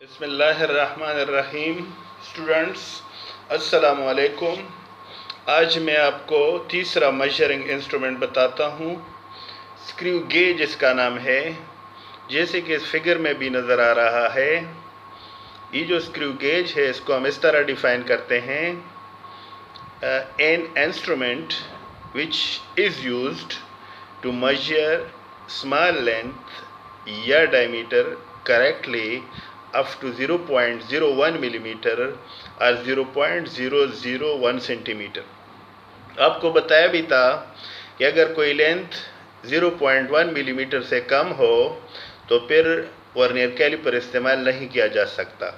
बिस्मिल्लाहिर्रहमानिर्रहीम। स्टूडेंट्स, अस्सलामु अलैकुम। आज मैं आपको तीसरा मेजरिंग इंस्ट्रूमेंट बताता हूँ। स्क्रू गेज इसका नाम है। जैसे कि इस फिगर में भी नज़र आ रहा है, ये जो स्क्रू गेज है इसको हम इस तरह डिफ़ाइन करते हैं, an instrument which is used to measure small length या diameter correctly up to 0.01 millimeter और 0.001 सेंटीमीटर। आपको बताया भी था कि अगर कोई लेंथ 0.1 मिलीमीटर से कम हो तो फिर वर्नियर कैलिपर इस्तेमाल नहीं किया जा सकता।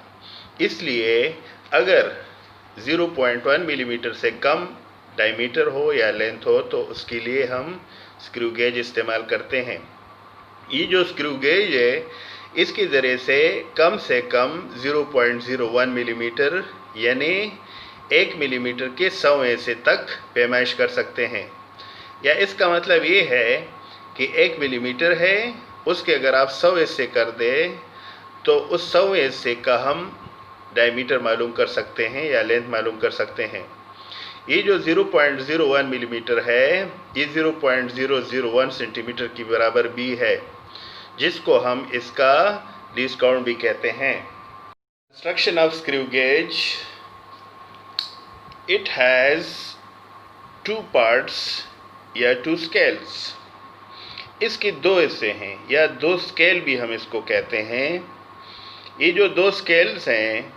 इसलिए अगर 0.1 मिलीमीटर से कम डायमीटर हो या लेंथ हो तो उसके लिए हम स्क्रू गेज इस्तेमाल करते हैं। ये जो स्क्रू गेज है इसके ज़रिए से कम 0.01 मिलीमीटर यानी 1 मिलीमीटर के 100 हिस्से तक पैमाइश कर सकते हैं। या इसका मतलब ये है कि 1 मिलीमीटर है, उसके अगर आप 100 हिस्से कर दें तो उस 100 हिस्से का हम डायमीटर मालूम कर सकते हैं या लेंथ मालूम कर सकते हैं। ये जो 0.01 मिलीमीटर है ये 0.001 सेंटीमीटर की बराबर भी है, जिसको हम इसका लीस्ट काउंट भी कहते हैं। Construction of screw gauge, it has 2 parts या 2 स्केल्स। इसके 2 हिस्से हैं या 2 स्केल भी हम इसको कहते हैं। ये जो 2 स्केल्स हैं,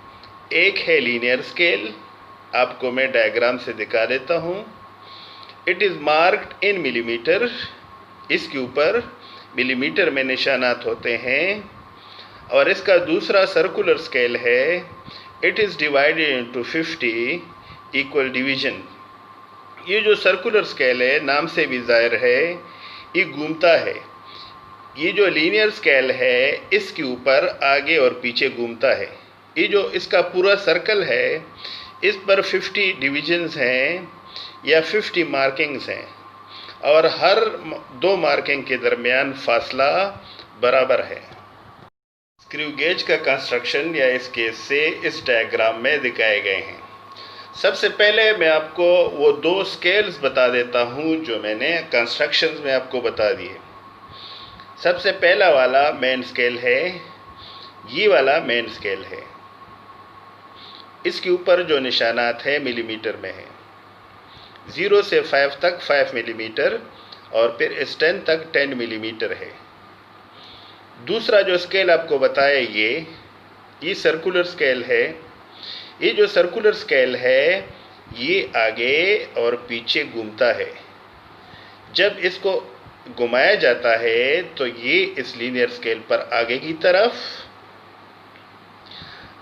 एक है लीनियर स्केल, आपको मैं डायग्राम से दिखा देता हूँ। It is marked in millimetre, इसके ऊपर मिलीमीटर में निशानात होते हैं। और इसका दूसरा सर्कुलर स्केल है, it is divided into 50 equal division. ये जो सर्कुलर स्केल है नाम से भी ज़ाहिर है ये घूमता है। ये जो लीनियर स्केल है इसके ऊपर आगे और पीछे घूमता है। ये जो इसका पूरा सर्कल है इस पर 50 डिवीजन्स हैं या 50 मार्किंग्स हैं और हर 2 मार्किंग के दरमियान फासला बराबर है। स्क्रू गेज का कंस्ट्रक्शन या इस केस से इस डायग्राम में दिखाए गए हैं। सबसे पहले मैं आपको वो 2 स्केल्स बता देता हूँ जो मैंने कंस्ट्रक्शंस में आपको बता दिए। सबसे पहला वाला मेन स्केल है, ये वाला मेन स्केल है। इसके ऊपर जो निशानात है मिलीमीटर में है। 0 से 5 तक 5 मिलीमीटर और फिर इस 10 तक 10 मिलीमीटर है। दूसरा जो स्केल आपको बताया ये सर्कुलर स्केल है। ये जो सर्कुलर स्केल है ये आगे और पीछे घूमता है। जब इसको घुमाया जाता है तो ये इस लीनियर स्केल पर आगे की तरफ,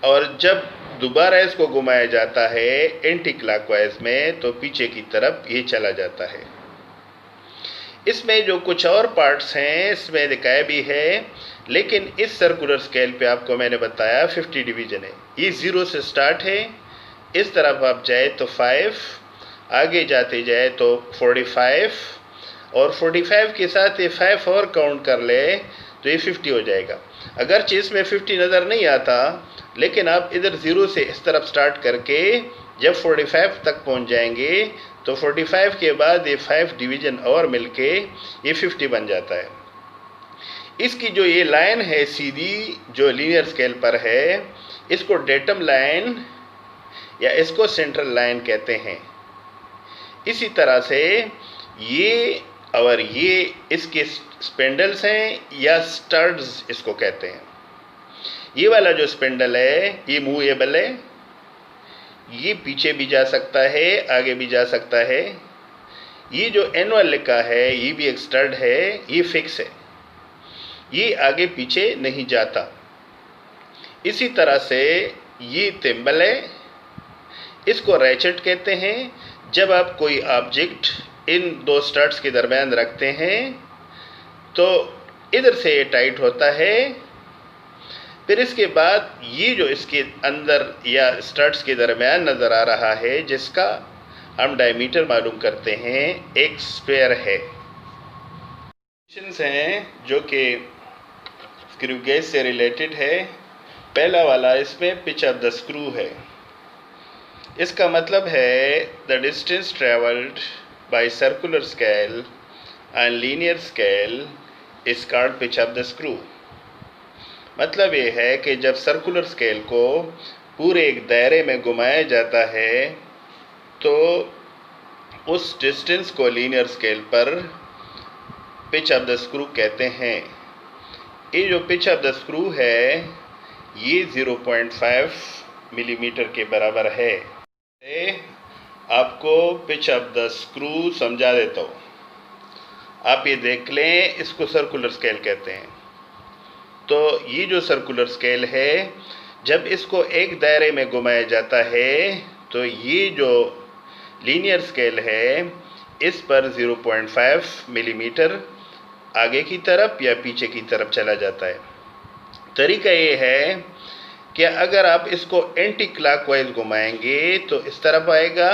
और जब दोबारा इसको घुमाया जाता है एंटी क्लॉकवाइज में तो पीछे की तरफ ये चला जाता है। इसमें जो कुछ और पार्ट्स हैं इसमें दिखाया भी है, लेकिन इस सर्कुलर स्केल पे आपको मैंने बताया 50 डिवीजन है। ये 0 से स्टार्ट है, इस तरफ आप जाए तो 5, आगे जाते जाए तो 45 और 45 के साथ ये 5 और काउंट कर ले तो ये 50 हो जाएगा। अगरचे इसमें 50 नज़र नहीं आता, लेकिन आप इधर 0 से इस तरफ स्टार्ट करके जब 45 तक पहुंच जाएंगे तो 45 के बाद ये 5 डिवीजन और मिलके ये 50 बन जाता है। इसकी जो ये लाइन है सीधी जो लीनियर स्केल पर है, इसको डेटम लाइन या इसको सेंट्रल लाइन कहते हैं। इसी तरह से ये और ये इसके स्पेंडल्स हैं या स्टड्स इसको कहते हैं। ये वाला जो स्पेंडल है ये मूवेबल है, ये पीछे भी जा सकता है, आगे भी जा सकता है। ये जो N1 लिखा है ये भी एक स्टड है, ये फिक्स है, ये आगे पीछे नहीं जाता। इसी तरह से ये थिम्बल है, इसको रैचेट कहते हैं। जब आप कोई ऑब्जेक्ट इन 2 स्टड्स के दरमियान रखते हैं तो इधर से ये टाइट होता है। फिर इसके बाद ये जो इसके अंदर या स्टड्स के दरमियान नज़र आ रहा है जिसका हम डायमीटर मालूम करते हैं, एक स्पेयर है। हैं जो कि स्क्रू गेज से रिलेटेड है। पहला वाला इसमें पिच ऑफ द स्क्रू है। इसका मतलब है the distance travelled by circular scale and linear scale is called pitch of the screw. मतलब ये है कि जब सर्कुलर स्केल को पूरे एक दायरे में घुमाया जाता है तो उस डिस्टेंस को लीनियर स्केल पर पिच ऑफ द स्क्रू कहते हैं। ये जो पिच ऑफ द स्क्रू है ये 0.5 मिलीमीटर के बराबर है। आपको पिच ऑफ द स्क्रू समझा देता हूँ, आप ये देख लें, इसको सर्कुलर स्केल कहते हैं। तो ये जो सर्कुलर स्केल है जब इसको एक दायरे में घुमाया जाता है तो ये जो लीनियर स्केल है इस पर 0.5 मिलीमीटर आगे की तरफ या पीछे की तरफ चला जाता है। तरीका ये है कि अगर आप इसको एंटी क्लॉकवाइज घुमाएंगे तो इस तरफ आएगा,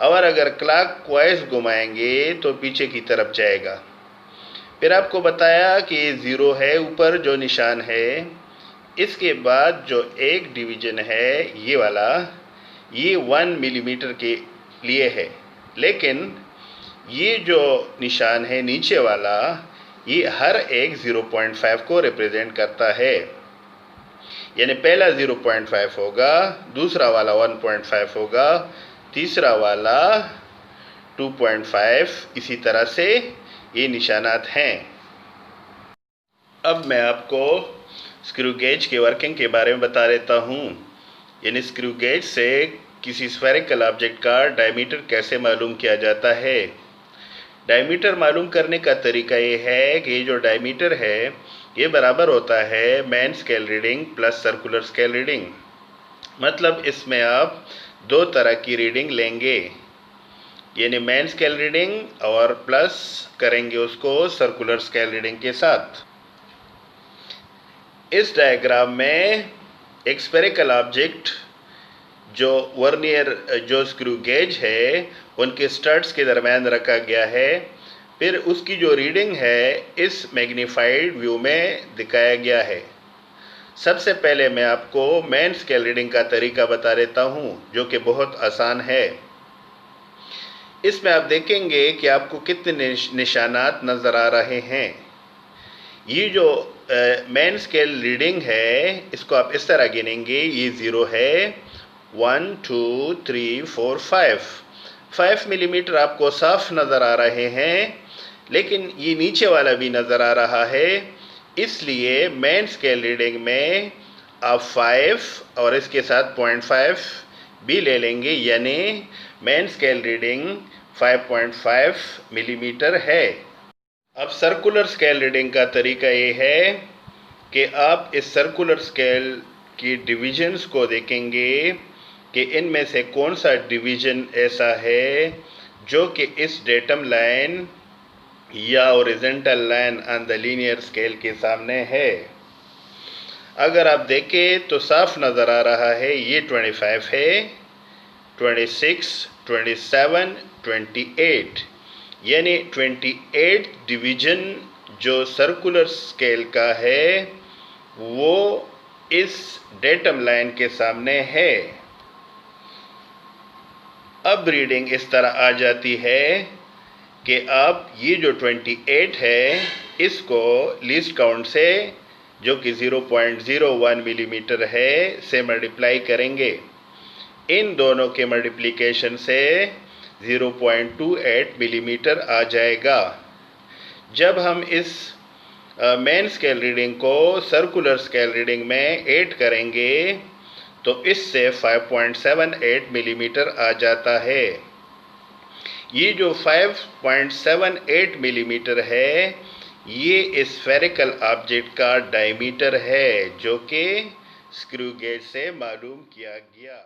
और अगर क्लॉकवाइज घुमाएंगे तो पीछे की तरफ जाएगा। फिर आपको बताया कि ये 0 है ऊपर जो निशान है, इसके बाद जो एक डिवीजन है ये वाला, ये 1 मिलीमीटर के लिए है, लेकिन ये जो निशान है नीचे वाला ये हर एक 0.5 को रिप्रेजेंट करता है। यानी पहला 0.5 होगा, दूसरा वाला 1.5 होगा, तीसरा वाला 2.5, इसी तरह से ये निशानात हैं। अब मैं आपको स्क्रू गेज के वर्किंग के बारे में बता देता हूँ। यानी स्क्रू गेज से किसी स्फेरिकल ऑब्जेक्ट का डायमीटर कैसे मालूम किया जाता है। डायमीटर मालूम करने का तरीका ये है कि ये जो डायमीटर है ये बराबर होता है main scale reading plus circular scale reading. मतलब इसमें आप दो तरह की रीडिंग लेंगे, यानी मेन स्केल रीडिंग और प्लस करेंगे उसको सर्कुलर स्केल रीडिंग के साथ। इस डायग्राम में एक स्फेरिकल ऑब्जेक्ट जो वर्नियर जो स्क्रू गेज है उनके स्टड्स के दरम्यान रखा गया है। फिर उसकी जो रीडिंग है इस मैग्नीफाइड व्यू में दिखाया गया है। सबसे पहले मैं आपको मेन स्केल रीडिंग का तरीका बता देता हूँ जो कि बहुत आसान है। इसमें आप देखेंगे कि आपको कितने निशानात नज़र आ रहे हैं। ये जो मेन स्केल रीडिंग है इसको आप इस तरह गिनेंगे, ये 0 है, 1 2 3 4 5 मिलीमीटर आपको साफ नज़र आ रहे हैं, लेकिन ये नीचे वाला भी नज़र आ रहा है। इसलिए मेन स्केल रीडिंग में आप 5 और इसके साथ 0.5 भी ले लेंगे, यानी मेन स्केल रीडिंग 5.5 मिलीमीटर है। अब सर्कुलर स्केल रीडिंग का तरीका ये है कि आप इस सर्कुलर स्केल की डिविजन्स को देखेंगे कि इनमें से कौन सा डिवीजन ऐसा है जो कि इस डेटम लाइन या horizontal line on the linear scale के सामने है। अगर आप देखें तो साफ नज़र आ रहा है ये 25 है, 26, 27, 28, यानी 28 डिवीजन जो सर्कुलर स्केल का है वो इस डेटम लाइन के सामने है। अब रीडिंग इस तरह आ जाती है कि आप ये जो 28 है इसको लीस्ट काउंट से जो कि 0.01 मिलीमीटर है से मल्टीप्लाई करेंगे। इन दोनों के मल्टीप्लिकेशन से 0.28 मिलीमीटर आ जाएगा। जब हम इस मेन स्केल रीडिंग को सर्कुलर स्केल रीडिंग में ऐड करेंगे तो इससे 5.78 मिलीमीटर आ जाता है। ये जो 5.78 मिलीमीटर है ये इस स्फेरिकल ऑब्जेक्ट का डायमीटर है जो कि स्क्रू गेज से मालूम किया गया।